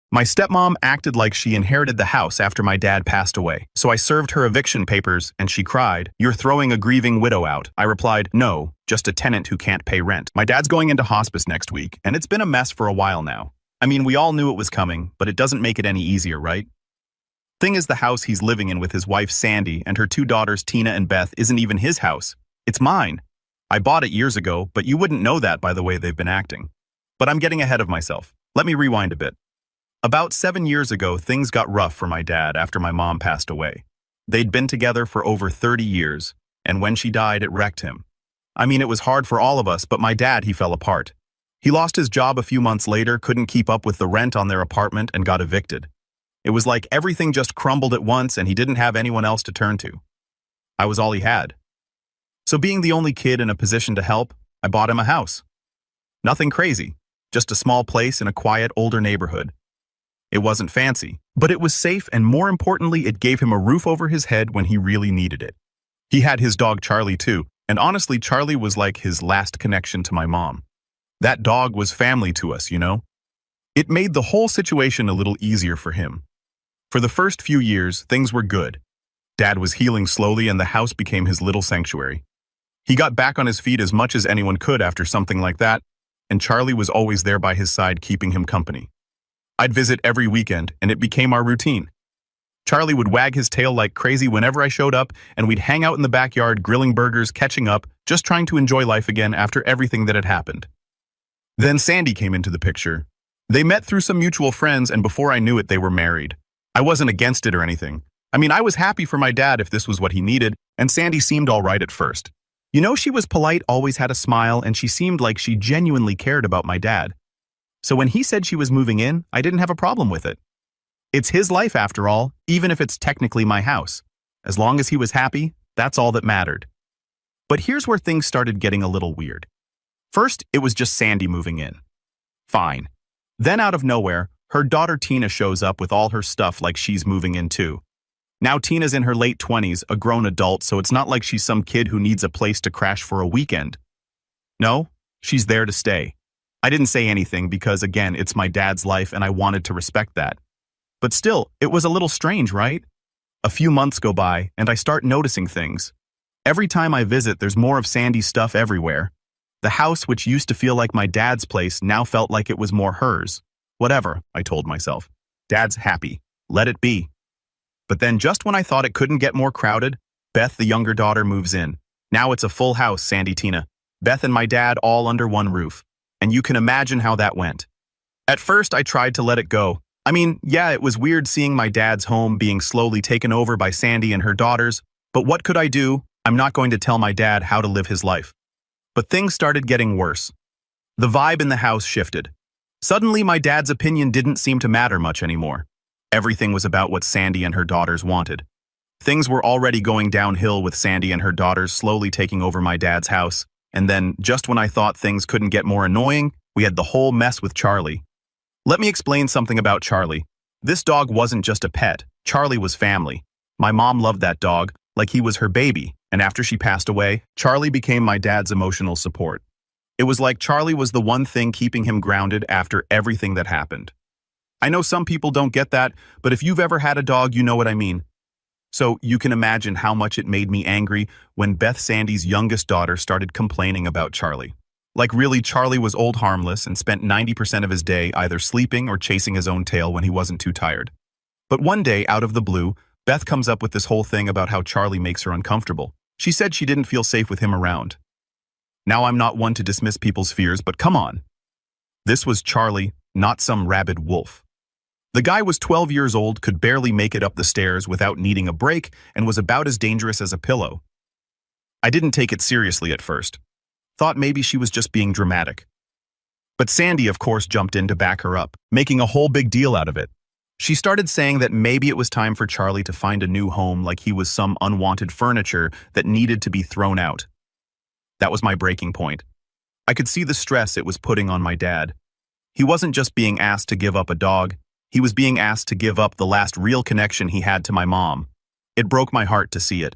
My stepmom acted like she inherited the house after my dad passed away, so I served her eviction papers and she cried, "You're throwing a grieving widow out." I replied, "No, just a tenant who can't pay rent." My dad's going into hospice next week, and it's been a mess for a while now. I mean, we all knew it was coming, but it doesn't make it any easier, right? Thing is, the house he's living in with his wife Sandy and her two daughters Tina and Beth isn't even his house. It's mine. I bought it years ago, but you wouldn't know that by the way they've been acting. But I'm getting ahead of myself. Let me rewind a bit. About 7 years ago, things got rough for my dad after my mom passed away. They'd been together for over 30 years, and when she died, it wrecked him. I mean, it was hard for all of us, but my dad, he fell apart. He lost his job a few months later, couldn't keep up with the rent on their apartment, and got evicted. It was like everything just crumbled at once, and he didn't have anyone else to turn to. I was all he had. So being the only kid in a position to help, I bought him a house. Nothing crazy, just a small place in a quiet, older neighborhood. It wasn't fancy, but it was safe, and more importantly, it gave him a roof over his head when he really needed it. He had his dog Charlie too, and honestly, Charlie was like his last connection to my mom. That dog was family to us, you know? It made the whole situation a little easier for him. For the first few years, things were good. Dad was healing slowly, and the house became his little sanctuary. He got back on his feet as much as anyone could after something like that, and Charlie was always there by his side, keeping him company. I'd visit every weekend, and it became our routine. Charlie would wag his tail like crazy whenever I showed up, and we'd hang out in the backyard grilling burgers, catching up, just trying to enjoy life again after everything that had happened. Then Sandy came into the picture. They met through some mutual friends, and before I knew it, they were married. I wasn't against it or anything. I mean, I was happy for my dad if this was what he needed, and Sandy seemed all right at first. You know, she was polite, always had a smile, and she seemed like she genuinely cared about my dad. So when he said she was moving in, I didn't have a problem with it. It's his life after all, even if it's technically my house. As long as he was happy, that's all that mattered. But here's where things started getting a little weird. First, it was just Sandy moving in. Fine. Then out of nowhere, her daughter Tina shows up with all her stuff like she's moving in too. Now Tina's in her late 20s, a grown adult, so it's not like she's some kid who needs a place to crash for a weekend. No, she's there to stay. I didn't say anything because, again, it's my dad's life and I wanted to respect that. But still, it was a little strange, right? A few months go by and I start noticing things. Every time I visit, there's more of Sandy's stuff everywhere. The house, which used to feel like my dad's place, now felt like it was more hers. Whatever, I told myself. Dad's happy. Let it be. But then just when I thought it couldn't get more crowded, Beth, the younger daughter, moves in. Now it's a full house, Sandy, Tina. Beth and my dad all under one roof. And you can imagine how that went. At first, I tried to let it go. I mean, yeah, it was weird seeing my dad's home being slowly taken over by Sandy and her daughters, but what could I do? I'm not going to tell my dad how to live his life. But things started getting worse. The vibe in the house shifted. Suddenly, my dad's opinion didn't seem to matter much anymore. Everything was about what Sandy and her daughters wanted. Things were already going downhill with Sandy and her daughters slowly taking over my dad's house. And then, just when I thought things couldn't get more annoying, we had the whole mess with Charlie. Let me explain something about Charlie. This dog wasn't just a pet. Charlie was family. My mom loved that dog, like he was her baby, and after she passed away, Charlie became my dad's emotional support. It was like Charlie was the one thing keeping him grounded after everything that happened. I know some people don't get that, but if you've ever had a dog, you know what I mean. So you can imagine how much it made me angry when Beth, Sandy's youngest daughter, started complaining about Charlie. Like really, Charlie was old harmless and spent 90% of his day either sleeping or chasing his own tail when he wasn't too tired. But one day, out of the blue, Beth comes up with this whole thing about how Charlie makes her uncomfortable. She said she didn't feel safe with him around. Now, I'm not one to dismiss people's fears, but come on. This was Charlie, not some rabid wolf. The guy was 12 years old, could barely make it up the stairs without needing a break, and was about as dangerous as a pillow. I didn't take it seriously at first. Thought maybe she was just being dramatic. But Sandy, of course, jumped in to back her up, making a whole big deal out of it. She started saying that maybe it was time for Charlie to find a new home, like he was some unwanted furniture that needed to be thrown out. That was my breaking point. I could see the stress it was putting on my dad. He wasn't just being asked to give up a dog. He was being asked to give up the last real connection he had to my mom. It broke my heart to see it.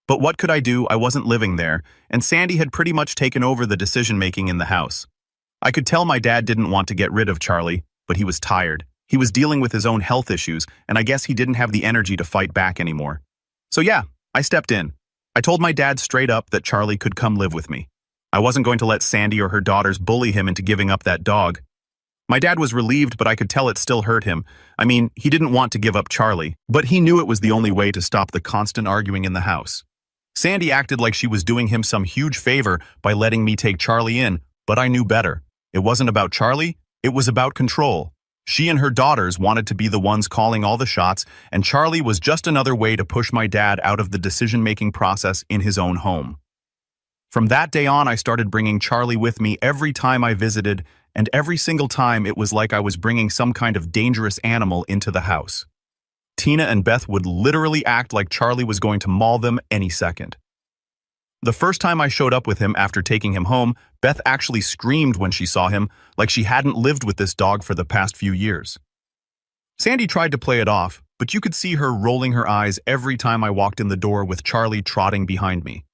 But what could I do? I wasn't living there, and Sandy had pretty much taken over the decision-making in the house. I could tell my dad didn't want to get rid of Charlie, but he was tired. He was dealing with his own health issues, and I guess he didn't have the energy to fight back anymore. So yeah, I stepped in. I told my dad straight up that Charlie could come live with me. I wasn't going to let Sandy or her daughters bully him into giving up that dog. My dad was relieved, but I could tell it still hurt him. I mean, he didn't want to give up Charlie, but he knew it was the only way to stop the constant arguing in the house. Sandy acted like she was doing him some huge favor by letting me take Charlie in, but I knew better. It wasn't about Charlie, it was about control. She and her daughters wanted to be the ones calling all the shots, and Charlie was just another way to push my dad out of the decision-making process in his own home. From that day on, I started bringing Charlie with me every time I visited, and every single time it was like I was bringing some kind of dangerous animal into the house. Tina and Beth would literally act like Charlie was going to maul them any second. The first time I showed up with him after taking him home, Beth actually screamed when she saw him, like she hadn't lived with this dog for the past few years. Sandy tried to play it off, but you could see her rolling her eyes every time I walked in the door with Charlie trotting behind me.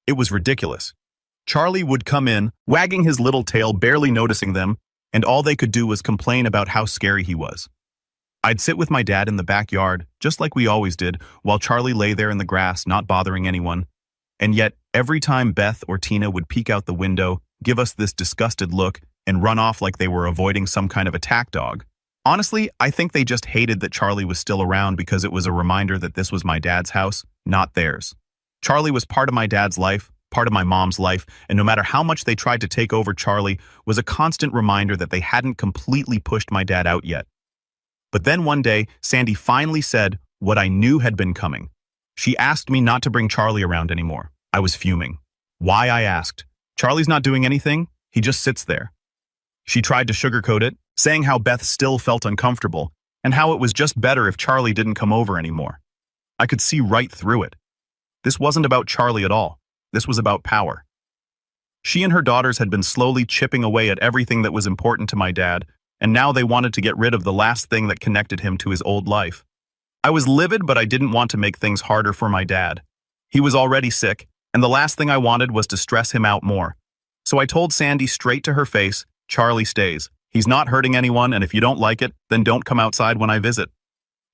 It was ridiculous. Charlie would come in, wagging his little tail, barely noticing them, and all they could do was complain about how scary he was. I'd sit with my dad in the backyard, just like we always did, while Charlie lay there in the grass, not bothering anyone. And yet, every time Beth or Tina would peek out the window, give us this disgusted look, and run off like they were avoiding some kind of attack dog. Honestly, I think they just hated that Charlie was still around because it was a reminder that this was my dad's house, not theirs. Charlie was part of my dad's life, part of my mom's life, and no matter how much they tried to take over Charlie, was a constant reminder that they hadn't completely pushed my dad out yet. But then one day, Sandy finally said what I knew had been coming. She asked me not to bring Charlie around anymore. I was fuming. Why, I asked. Charlie's not doing anything, he just sits there. She tried to sugarcoat it, saying how Beth still felt uncomfortable, and how it was just better if Charlie didn't come over anymore. I could see right through it. This wasn't about Charlie at all. This was about power. She and her daughters had been slowly chipping away at everything that was important to my dad, and now they wanted to get rid of the last thing that connected him to his old life. I was livid, but I didn't want to make things harder for my dad. He was already sick, and the last thing I wanted was to stress him out more. So I told Sandy straight to her face, Charlie stays. He's not hurting anyone, and if you don't like it, then don't come outside when I visit.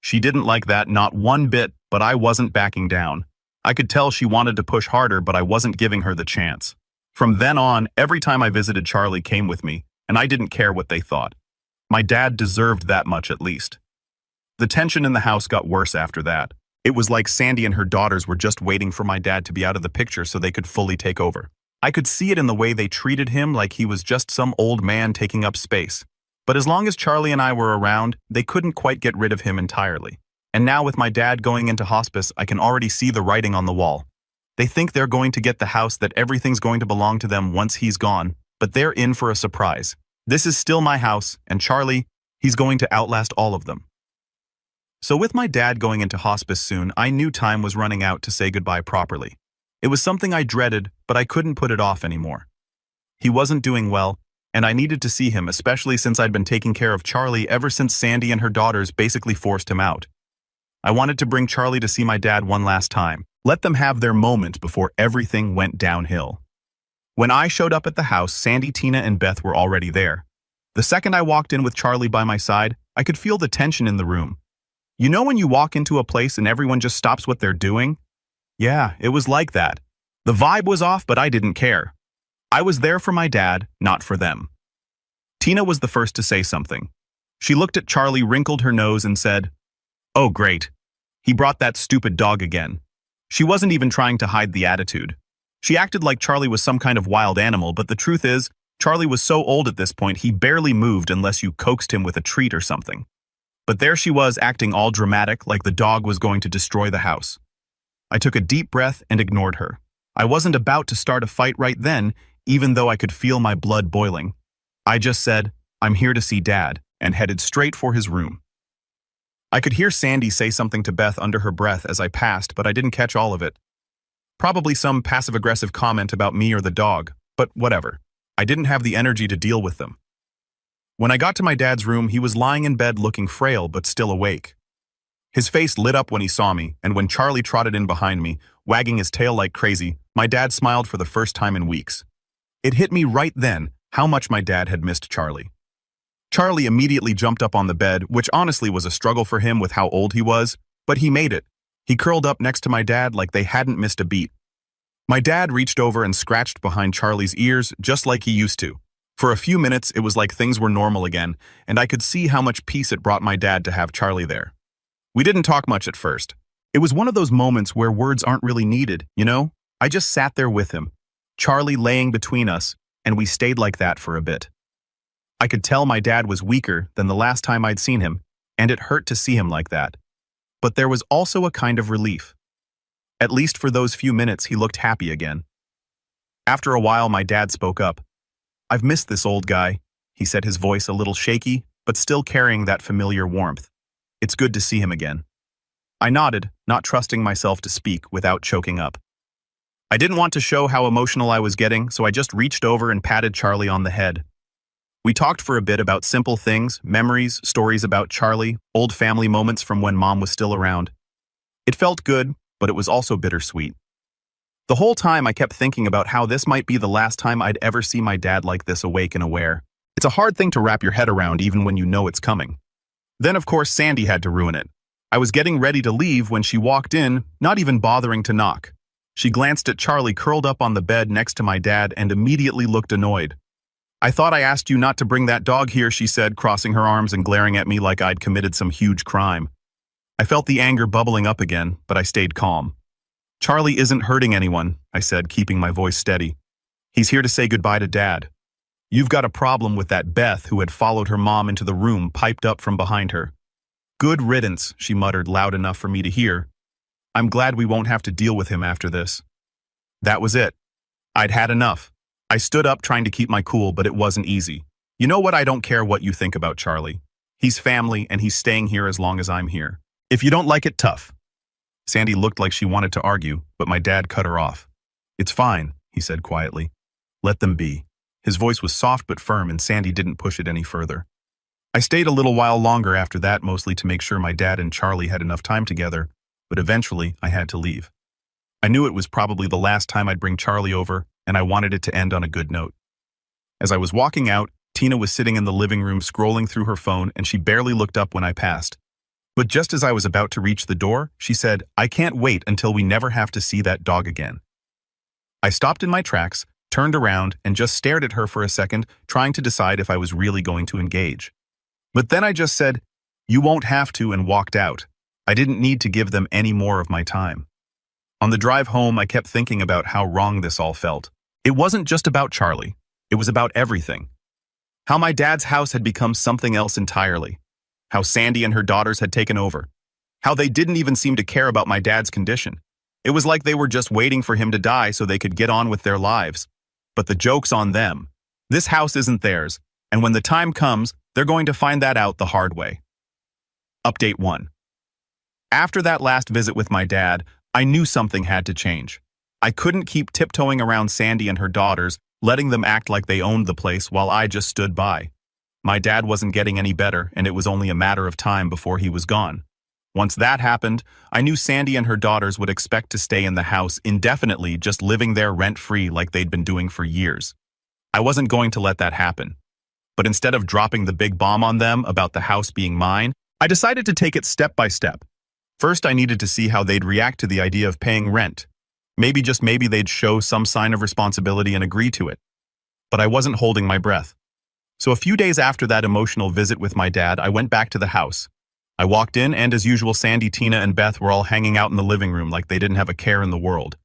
She didn't like that, not one bit, but I wasn't backing down. I could tell she wanted to push harder, but I wasn't giving her the chance. From then on, every time I visited, Charlie came with me, and I didn't care what they thought. My dad deserved that much at least. The tension in the house got worse after that. It was like Sandy and her daughters were just waiting for my dad to be out of the picture so they could fully take over. I could see it in the way they treated him, like he was just some old man taking up space. But as long as Charlie and I were around, they couldn't quite get rid of him entirely. And now with my dad going into hospice, I can already see the writing on the wall. They think they're going to get the house, that everything's going to belong to them once he's gone, but they're in for a surprise. This is still my house, and Charlie, he's going to outlast all of them. So with my dad going into hospice soon, I knew time was running out to say goodbye properly. It was something I dreaded, but I couldn't put it off anymore. He wasn't doing well, and I needed to see him, especially since I'd been taking care of Charlie ever since Sandy and her daughters basically forced him out. I wanted to bring Charlie to see my dad one last time, let them have their moment before everything went downhill. When I showed up at the house, Sandy, Tina, and Beth were already there. The second I walked in with Charlie by my side, I could feel the tension in the room. You know when you walk into a place and everyone just stops what they're doing? Yeah, it was like that. The vibe was off, but I didn't care. I was there for my dad, not for them. Tina was the first to say something. She looked at Charlie, wrinkled her nose, and said, "Oh, great. He brought that stupid dog again." She wasn't even trying to hide the attitude. She acted like Charlie was some kind of wild animal, but the truth is, Charlie was so old at this point he barely moved unless you coaxed him with a treat or something. But there she was, acting all dramatic, like the dog was going to destroy the house. I took a deep breath and ignored her. I wasn't about to start a fight right then, even though I could feel my blood boiling. I just said, "I'm here to see Dad," and headed straight for his room. I could hear Sandy say something to Beth under her breath as I passed, but I didn't catch all of it. Probably some passive-aggressive comment about me or the dog, but whatever. I didn't have the energy to deal with them. When I got to my dad's room, he was lying in bed looking frail but still awake. His face lit up when he saw me, and when Charlie trotted in behind me, wagging his tail like crazy, my dad smiled for the first time in weeks. It hit me right then how much my dad had missed Charlie. Charlie immediately jumped up on the bed, which honestly was a struggle for him with how old he was, but he made it. He curled up next to my dad like they hadn't missed a beat. My dad reached over and scratched behind Charlie's ears just like he used to. For a few minutes, it was like things were normal again, and I could see how much peace it brought my dad to have Charlie there. We didn't talk much at first. It was one of those moments where words aren't really needed, you know? I just sat there with him, Charlie laying between us, and we stayed like that for a bit. I could tell my dad was weaker than the last time I'd seen him, and it hurt to see him like that. But there was also a kind of relief. At least for those few minutes, he looked happy again. After a while, my dad spoke up. "I've missed this old guy," he said, his voice a little shaky, but still carrying that familiar warmth. "It's good to see him again." I nodded, not trusting myself to speak without choking up. I didn't want to show how emotional I was getting, so I just reached over and patted Charlie on the head. We talked for a bit about simple things, memories, stories about Charlie, old family moments from when Mom was still around. It felt good, but it was also bittersweet. The whole time I kept thinking about how this might be the last time I'd ever see my dad like this, awake and aware. It's a hard thing to wrap your head around even when you know it's coming. Then of course Sandy had to ruin it. I was getting ready to leave when she walked in, not even bothering to knock. She glanced at Charlie curled up on the bed next to my dad and immediately looked annoyed. "I thought I asked you not to bring that dog here," she said, crossing her arms and glaring at me like I'd committed some huge crime. I felt the anger bubbling up again, but I stayed calm. "Charlie isn't hurting anyone," I said, keeping my voice steady. "He's here to say goodbye to Dad. You've got a problem with that Beth who had followed her mom into the room, piped up from behind her." "Good riddance," she muttered loud enough for me to hear. "I'm glad we won't have to deal with him after this." That was it. I'd had enough. I stood up trying to keep my cool, but it wasn't easy. "You know what? I don't care what you think about Charlie. He's family and he's staying here as long as I'm here. If you don't like it, tough." Sandy looked like she wanted to argue, but my dad cut her off. "It's fine," he said quietly. "Let them be." His voice was soft but firm, and Sandy didn't push it any further. I stayed a little while longer after that, mostly to make sure my dad and Charlie had enough time together, but eventually I had to leave. I knew it was probably the last time I'd bring Charlie over, and I wanted it to end on a good note. As I was walking out, Tina was sitting in the living room scrolling through her phone, and she barely looked up when I passed. But just as I was about to reach the door, she said, "I can't wait until we never have to see that dog again." I stopped in my tracks, turned around, and just stared at her for a second, trying to decide if I was really going to engage. But then I just said, "You won't have to," and walked out. I didn't need to give them any more of my time. On the drive home, I kept thinking about how wrong this all felt. It wasn't just about Charlie. It was about everything. How my dad's house had become something else entirely. How Sandy and her daughters had taken over. How they didn't even seem to care about my dad's condition. It was like they were just waiting for him to die so they could get on with their lives. But the joke's on them. This house isn't theirs, and when the time comes, they're going to find that out the hard way. Update 1. After that last visit with my dad, I knew something had to change. I couldn't keep tiptoeing around Sandy and her daughters, letting them act like they owned the place while I just stood by. My dad wasn't getting any better, and it was only a matter of time before he was gone. Once that happened, I knew Sandy and her daughters would expect to stay in the house indefinitely, just living there rent-free like they'd been doing for years. I wasn't going to let that happen. But instead of dropping the big bomb on them about the house being mine, I decided to take it step by step. First, I needed to see how they'd react to the idea of paying rent. Maybe, just maybe, they'd show some sign of responsibility and agree to it. But I wasn't holding my breath. So a few days after that emotional visit with my dad, I went back to the house. I walked in, and as usual, Sandy, Tina, and Beth were all hanging out in the living room like they didn't have a care in the world.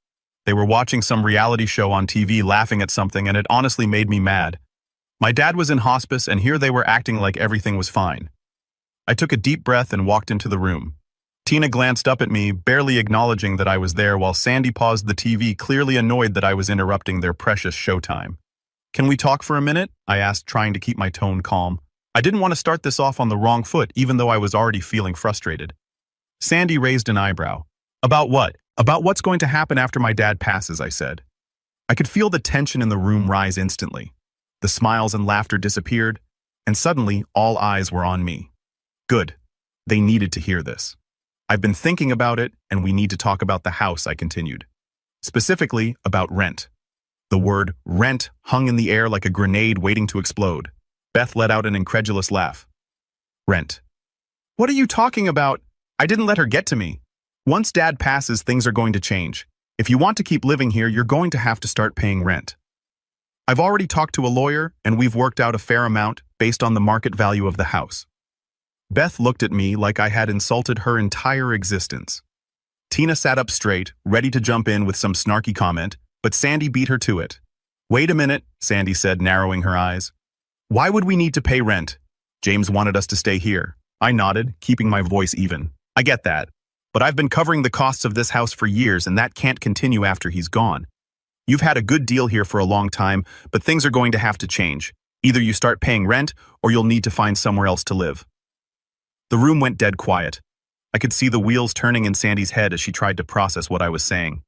They were watching some reality show on TV, laughing at something, and it honestly made me mad. My dad was in hospice, and here they were acting like everything was fine. I took a deep breath and walked into the room. Tina glanced up at me, barely acknowledging that I was there, while Sandy paused the TV, clearly annoyed that I was interrupting their precious showtime. "Can we talk for a minute?" I asked, trying to keep my tone calm. I didn't want to start this off on the wrong foot, even though I was already feeling frustrated. Sandy raised an eyebrow. "About what?" "About what's going to happen after my dad passes," I said. I could feel the tension in the room rise instantly. The smiles and laughter disappeared, and suddenly all eyes were on me. Good. They needed to hear this. "I've been thinking about it, and we need to talk about the house," I continued. "Specifically, about rent." The word rent hung in the air like a grenade waiting to explode. Beth let out an incredulous laugh. Rent. What are you talking about? I didn't let her get to me. Once Dad passes, things are going to change. If you want to keep living here, you're going to have to start paying rent. I've already talked to a lawyer, and we've worked out a fair amount based on the market value of the house. Beth looked at me like I had insulted her entire existence. Tina sat up straight, ready to jump in with some snarky comment, but Sandy beat her to it. Wait a minute, Sandy said, narrowing her eyes. Why would we need to pay rent? James wanted us to stay here. I nodded, keeping my voice even. I get that. But I've been covering the costs of this house for years, and that can't continue after he's gone. You've had a good deal here for a long time, but things are going to have to change. Either you start paying rent, or you'll need to find somewhere else to live. The room went dead quiet. I could see the wheels turning in Sandy's head as she tried to process what I was saying.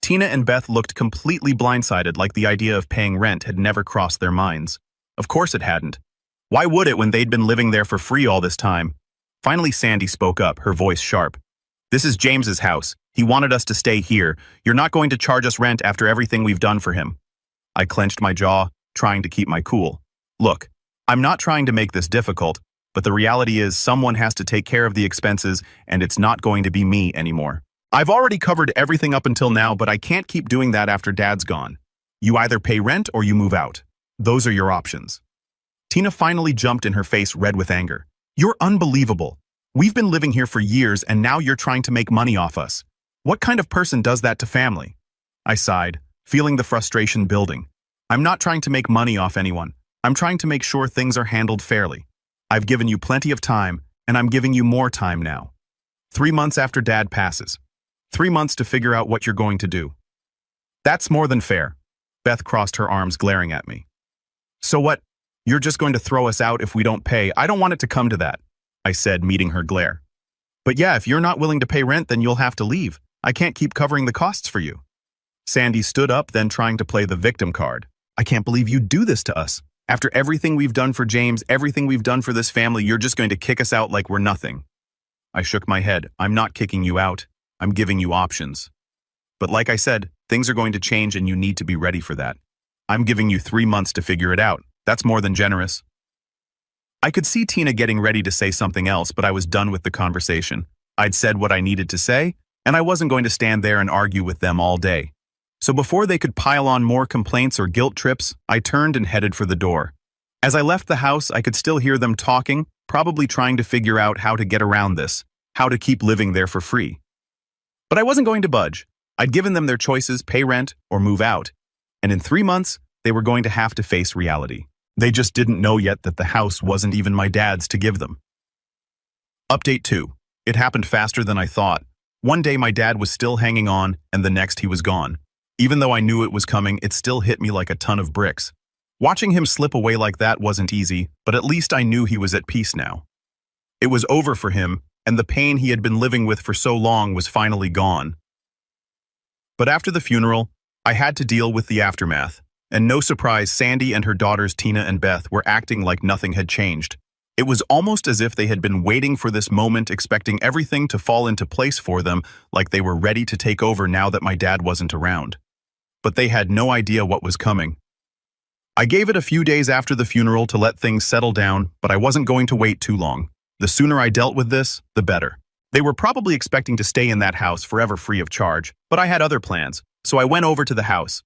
Tina and Beth looked completely blindsided, like the idea of paying rent had never crossed their minds. Of course it hadn't. Why would it when they'd been living there for free all this time? Finally, Sandy spoke up, her voice sharp. This is James's house. He wanted us to stay here. You're not going to charge us rent after everything we've done for him. I clenched my jaw, trying to keep my cool. Look, I'm not trying to make this difficult, but the reality is someone has to take care of the expenses, and it's not going to be me anymore. I've already covered everything up until now, but I can't keep doing that after Dad's gone. You either pay rent or you move out. Those are your options. Tina finally jumped in her face, red with anger. You're unbelievable. We've been living here for years, and now you're trying to make money off us. What kind of person does that to family? I sighed, feeling the frustration building. I'm not trying to make money off anyone. I'm trying to make sure things are handled fairly. I've given you plenty of time, and I'm giving you more time now. 3 months after Dad passes. 3 months to figure out what you're going to do. That's more than fair. Beth crossed her arms, glaring at me. So what? You're just going to throw us out if we don't pay? I don't want it to come to that, I said, meeting her glare. But yeah, if you're not willing to pay rent, then you'll have to leave. I can't keep covering the costs for you. Sandy stood up, then trying to play the victim card. I can't believe you do this to us. After everything we've done for James, everything we've done for this family, you're just going to kick us out like we're nothing. I shook my head. I'm not kicking you out. I'm giving you options. But like I said, things are going to change and you need to be ready for that. I'm giving you 3 months to figure it out. That's more than generous. I could see Tina getting ready to say something else, but I was done with the conversation. I'd said what I needed to say, and I wasn't going to stand there and argue with them all day. So before they could pile on more complaints or guilt trips, I turned and headed for the door. As I left the house, I could still hear them talking, probably trying to figure out how to get around this, how to keep living there for free. But I wasn't going to budge. I'd given them their choices, pay rent or move out. And in 3 months, they were going to have to face reality. They just didn't know yet that the house wasn't even my dad's to give them. Update 2. It happened faster than I thought. One day my dad was still hanging on, and the next he was gone. Even though I knew it was coming, it still hit me like a ton of bricks. Watching him slip away like that wasn't easy, but at least I knew he was at peace now. It was over for him, and the pain he had been living with for so long was finally gone. But after the funeral, I had to deal with the aftermath. And no surprise, Sandy and her daughters Tina and Beth were acting like nothing had changed. It was almost as if they had been waiting for this moment, expecting everything to fall into place for them, like they were ready to take over now that my dad wasn't around. But they had no idea what was coming. I gave it a few days after the funeral to let things settle down, but I wasn't going to wait too long. The sooner I dealt with this, the better. They were probably expecting to stay in that house forever free of charge, but I had other plans, so I went over to the house.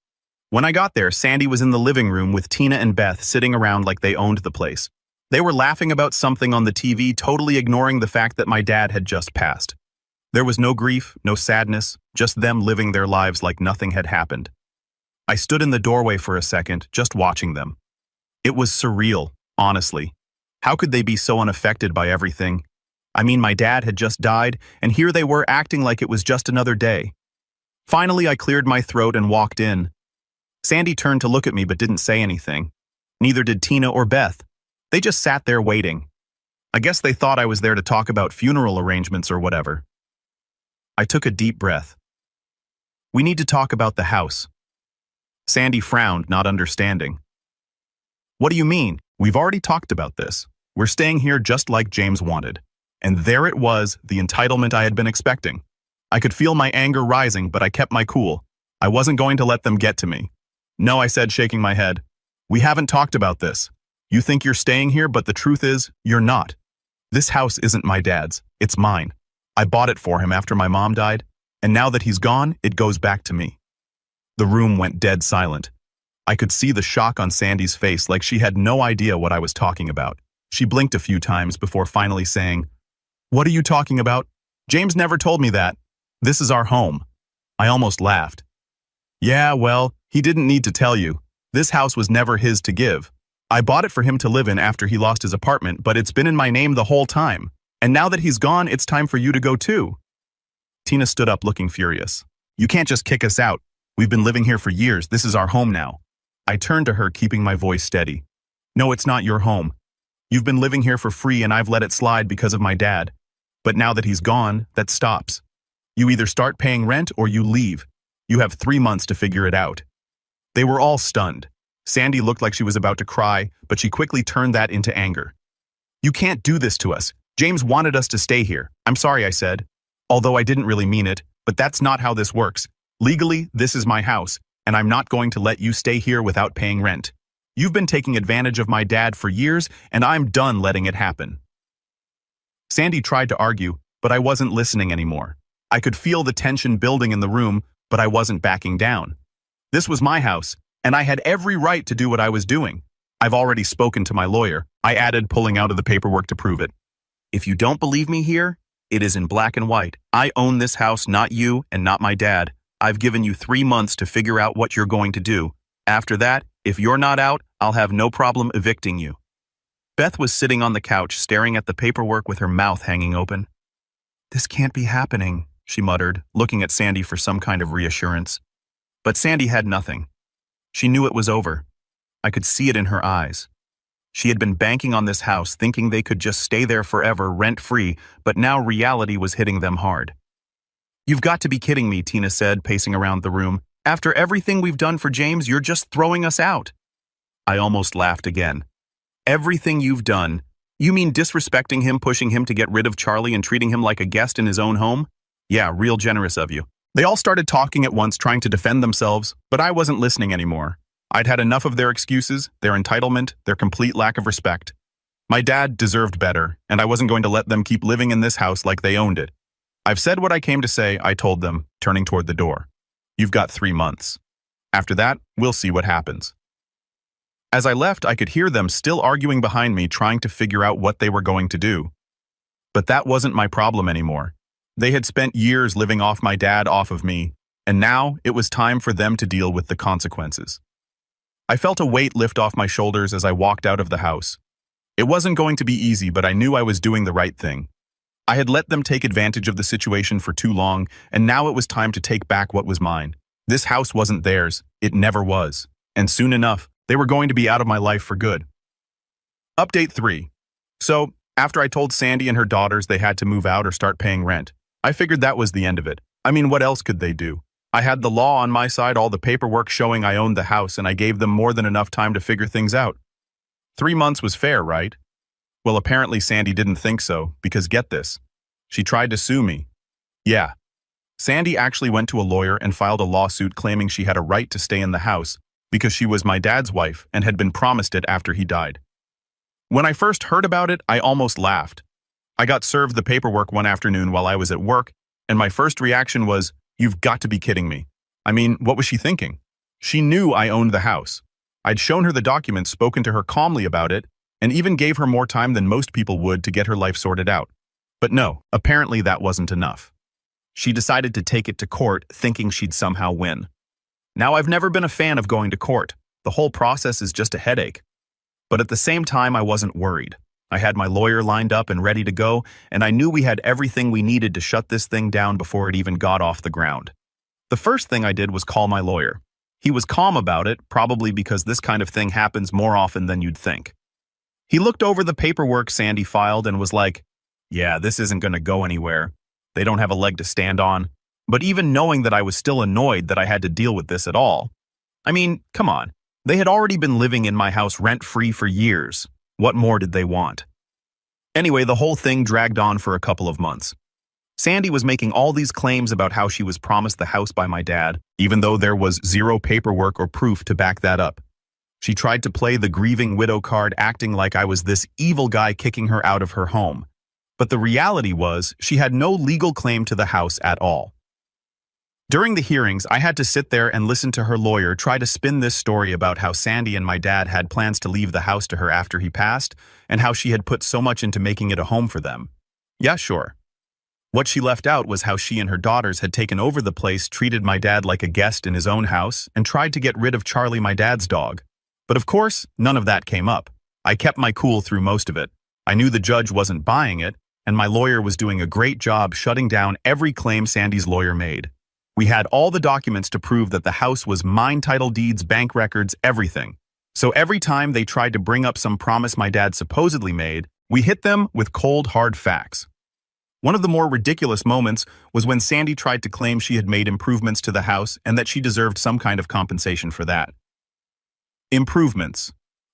When I got there, Sandy was in the living room with Tina and Beth sitting around like they owned the place. They were laughing about something on the TV, totally ignoring the fact that my dad had just passed. There was no grief, no sadness, just them living their lives like nothing had happened. I stood in the doorway for a second, just watching them. It was surreal, honestly. How could they be so unaffected by everything? I mean, my dad had just died, and here they were acting like it was just another day. Finally, I cleared my throat and walked in. Sandy turned to look at me but didn't say anything. Neither did Tina or Beth. They just sat there waiting. I guess they thought I was there to talk about funeral arrangements or whatever. I took a deep breath. We need to talk about the house. Sandy frowned, not understanding. What do you mean? We've already talked about this. We're staying here just like James wanted. And there it was, the entitlement I had been expecting. I could feel my anger rising, but I kept my cool. I wasn't going to let them get to me. No, I said, shaking my head. We haven't talked about this. You think you're staying here, but the truth is, you're not. This house isn't my dad's, it's mine. I bought it for him after my mom died, and now that he's gone, it goes back to me. The room went dead silent. I could see the shock on Sandy's face, like she had no idea what I was talking about. She blinked a few times before finally saying, "What are you talking about? James never told me that. This is our home." I almost laughed. "Yeah, well, he didn't need to tell you. This house was never his to give. I bought it for him to live in after he lost his apartment, but it's been in my name the whole time. And now that he's gone, it's time for you to go too." Tina stood up looking furious. "You can't just kick us out. We've been living here for years. This is our home now." I turned to her, keeping my voice steady. "No, it's not your home. You've been living here for free and I've let it slide because of my dad. But now that he's gone, that stops. You either start paying rent or you leave. You have 3 months to figure it out." They were all stunned. Sandy looked like she was about to cry, but she quickly turned that into anger. "You can't do this to us. James wanted us to stay here. I'm sorry," I said. "Although I didn't really mean it, but that's not how this works. Legally, this is my house, and I'm not going to let you stay here without paying rent. You've been taking advantage of my dad for years, and I'm done letting it happen." Sandy tried to argue, but I wasn't listening anymore. I could feel the tension building in the room, but I wasn't backing down. This was my house, and I had every right to do what I was doing. "I've already spoken to my lawyer," I added, pulling out of the paperwork to prove it. "If you don't believe me here, it is in black and white. I own this house, not you and not my dad. I've given you 3 months to figure out what you're going to do. After that, if you're not out, I'll have no problem evicting you." Beth was sitting on the couch, staring at the paperwork with her mouth hanging open. "This can't be happening," she muttered, looking at Sandy for some kind of reassurance. But Sandy had nothing. She knew it was over. I could see it in her eyes. She had been banking on this house, thinking they could just stay there forever, rent-free, but now reality was hitting them hard. "You've got to be kidding me," Tina said, pacing around the room. "After everything we've done for James, you're just throwing us out." I almost laughed again. "Everything you've done? You mean disrespecting him, pushing him to get rid of Charlie and treating him like a guest in his own home? Yeah, real generous of you." They all started talking at once, trying to defend themselves, but I wasn't listening anymore. I'd had enough of their excuses, their entitlement, their complete lack of respect. My dad deserved better, and I wasn't going to let them keep living in this house like they owned it. "I've said what I came to say," I told them, turning toward the door. "You've got 3 months. After that, we'll see what happens." As I left, I could hear them still arguing behind me, trying to figure out what they were going to do. But that wasn't my problem anymore. They had spent years living off my dad, off of me, and now it was time for them to deal with the consequences. I felt a weight lift off my shoulders as I walked out of the house. It wasn't going to be easy, but I knew I was doing the right thing. I had let them take advantage of the situation for too long, and now it was time to take back what was mine. This house wasn't theirs. It never was. And soon enough, they were going to be out of my life for good. Update 3. So, after I told Sandy and her daughters they had to move out or start paying rent, I figured that was the end of it. I mean, what else could they do? I had the law on my side, all the paperwork showing I owned the house, and I gave them more than enough time to figure things out. 3 months was fair, right? Well, apparently Sandy didn't think so, because get this. She tried to sue me. Yeah. Sandy actually went to a lawyer and filed a lawsuit claiming she had a right to stay in the house because she was my dad's wife and had been promised it after he died. When I first heard about it, I almost laughed. I got served the paperwork one afternoon while I was at work, and my first reaction was, "You've got to be kidding me." I mean, what was she thinking? She knew I owned the house. I'd shown her the documents, spoken to her calmly about it, and even gave her more time than most people would to get her life sorted out. But no, apparently that wasn't enough. She decided to take it to court, thinking she'd somehow win. Now, I've never been a fan of going to court. The whole process is just a headache. But at the same time, I wasn't worried. I had my lawyer lined up and ready to go, and I knew we had everything we needed to shut this thing down before it even got off the ground. The first thing I did was call my lawyer. He was calm about it, probably because this kind of thing happens more often than you'd think. He looked over the paperwork Sandy filed and was like, "Yeah, this isn't going to go anywhere. They don't have a leg to stand on." But even knowing that, I was still annoyed that I had to deal with this at all. I mean, come on. They had already been living in my house rent-free for years. What more did they want? Anyway, the whole thing dragged on for a couple of months. Sandy was making all these claims about how she was promised the house by my dad, even though there was zero paperwork or proof to back that up. She tried to play the grieving widow card, acting like I was this evil guy kicking her out of her home. But the reality was, she had no legal claim to the house at all. During the hearings, I had to sit there and listen to her lawyer try to spin this story about how Sandy and my dad had plans to leave the house to her after he passed, and how she had put so much into making it a home for them. Yeah, sure. What she left out was how she and her daughters had taken over the place, treated my dad like a guest in his own house, and tried to get rid of Charlie, my dad's dog. But of course, none of that came up. I kept my cool through most of it. I knew the judge wasn't buying it, and my lawyer was doing a great job shutting down every claim Sandy's lawyer made. We had all the documents to prove that the house was mine, title deeds, bank records, everything. So every time they tried to bring up some promise my dad supposedly made, we hit them with cold, hard facts. One of the more ridiculous moments was when Sandy tried to claim she had made improvements to the house and that she deserved some kind of compensation for that. Improvements.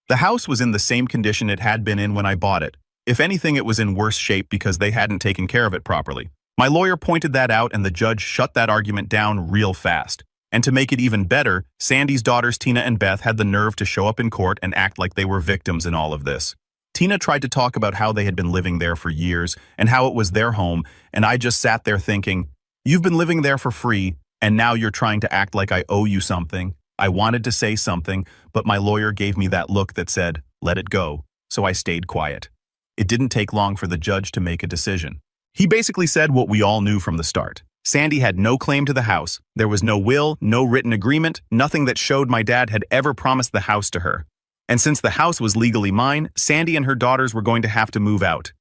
The house was in the same condition it had been in when I bought it. If anything, it was in worse shape because they hadn't taken care of it properly. My lawyer pointed that out and the judge shut that argument down real fast. And to make it even better, Sandy's daughters Tina and Beth had the nerve to show up in court and act like they were victims in all of this. Tina tried to talk about how they had been living there for years and how it was their home, and I just sat there thinking, you've been living there for free, and now you're trying to act like I owe you something. I wanted to say something, but my lawyer gave me that look that said, let it go, so I stayed quiet. It didn't take long for the judge to make a decision. He basically said what we all knew from the start. Sandy had no claim to the house. There was no will, no written agreement, nothing that showed my dad had ever promised the house to her. And since the house was legally mine, Sandy and her daughters were going to have to move out.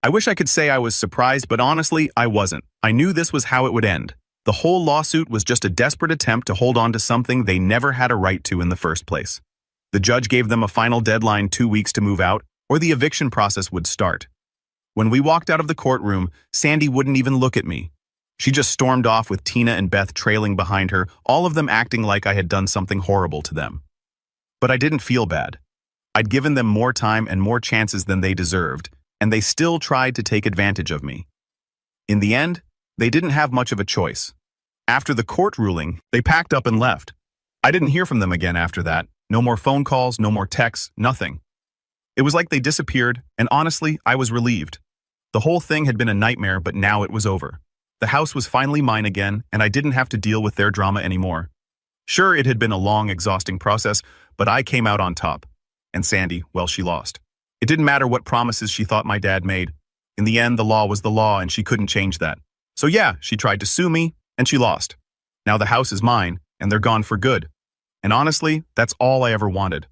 I wish I could say I was surprised, but honestly, I wasn't. I knew this was how it would end. The whole lawsuit was just a desperate attempt to hold on to something they never had a right to in the first place. The judge gave them a final deadline, 2 weeks to move out, or the eviction process would start. When we walked out of the courtroom, Sandy wouldn't even look at me. She just stormed off with Tina and Beth trailing behind her, all of them acting like I had done something horrible to them. But I didn't feel bad. I'd given them more time and more chances than they deserved, and they still tried to take advantage of me. In the end, they didn't have much of a choice. After the court ruling, they packed up and left. I didn't hear from them again after that. No more phone calls, no more texts, nothing. It was like they disappeared, and honestly, I was relieved. The whole thing had been a nightmare, but now it was over. The house was finally mine again, and I didn't have to deal with their drama anymore. Sure, it had been a long, exhausting process, but I came out on top. And Sandy, well, she lost. It didn't matter what promises she thought my dad made. In the end, the law was the law, and she couldn't change that. So yeah, she tried to sue me, and she lost. Now the house is mine, and they're gone for good. And honestly, that's all I ever wanted.